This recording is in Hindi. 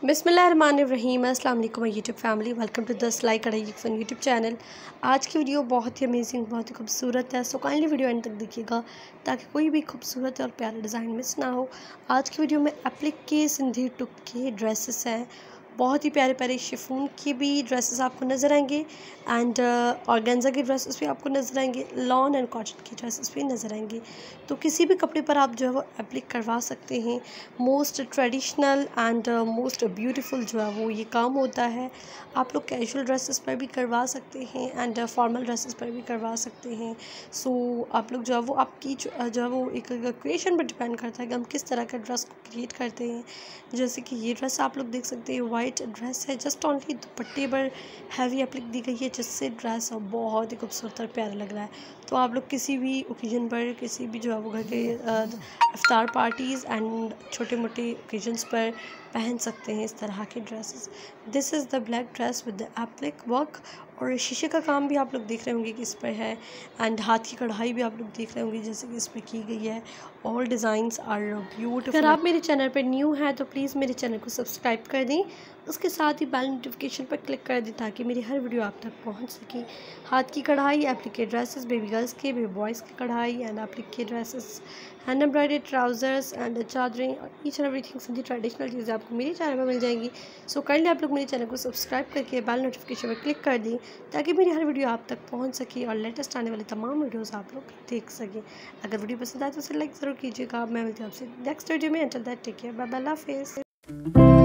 बिस्मिल्लाहिर्रहमानिर्रहीम। अस्सलाम वालेकुम YouTube family, welcome to the Silai Kadhai fun YouTube channel. आज की वीडियो बहुत ही अमेजिंग, बहुत ही खूबसूरत है, सो काइंडली वीडियो एंड तक देखिएगा ताकि कोई भी खूबसूरत और प्यारा डिज़ाइन मिस ना हो। आज की वीडियो में एप्लिक के सिंधी टुक के ड्रेसेस हैं, बहुत ही प्यारे प्यारे शिफॉन की भी ड्रेसेस आपको नज़र आएंगे एंड ऑर्गेन्जा की ड्रेसेस भी आपको नज़र आएंगे, लॉन एंड कॉटन की ड्रेसेस भी नज़र आएंगे। तो किसी भी कपड़े पर आप जो है वो एप्लिक करवा सकते हैं। Most traditional and most beautiful जो है वो ये काम होता है। आप लोग कैजुअल ड्रेसेस पर भी करवा सकते हैं एंड फॉर्मल ड्रेसेस पर भी करवा सकते हैं। सो आप लोग जो है वो आपकी जो है वो एक क्रिएशन पर डिपेंड करता है कि हम किस तरह का ड्रेस को क्रिएट करते हैं। जैसे कि ये ड्रेस आप लोग देख सकते हैं, वाइट ड्रेस है, जस्ट ओनली दुपट्टे पर हैवी एप्लिक दी गई है, जिससे ड्रेस बहुत ही खूबसूरत और प्यारा लग रहा है। तो आप लोग किसी भी ओकेजन पर, किसी भी जो है वो घर के इफ्तार पार्टीज़ एंड छोटे मोटे ओकेजन्स पर पहन सकते हैं इस तरह के dresses. This is the black dress with the applique work, और शीशे का काम भी आप लोग देख रहे होंगे कि इस पर है एंड हाथ की कढ़ाई भी आप लोग देख रहे होंगे जैसे कि इस पर की गई है। All designs are beautiful. अगर आप मेरे चैनल पर न्यू हैं तो प्लीज़ मेरे चैनल को सब्सक्राइब कर दें, उसके साथ ही बेल नोटिफिकेशन पर क्लिक कर दें ताकि मेरी हर वीडियो आप तक पहुंच सके। हाथ की कढ़ाई, एप्लिक के ड्रेसेस, बेबी गर्ल्स के, बेबी बॉयज़ की कढ़ाई एंड एप्लिक के dresses, hand embroidered trousers and चादरें, और each and everything Sindhi traditional चीज़ें आपको मेरे चैनल पर मिल जाएंगी। सो काइंडली आप लोग मेरे चैनल को सब्सक्राइब करके बेल नोटिफिकेशन पर क्लिक कर दें ताकि मेरी हर वीडियो आप तक पहुंच सके और लेटेस्ट आने वाली तमाम वीडियोस आप लोग देख सकें। अगर वीडियो पसंद आए तो उसे लाइक ज़रूर कीजिएगा। मैं मिलती हूँ आपसे नेक्स्ट वीडियो में। Until that take care, bye bye, अल्लाह हाफिज़।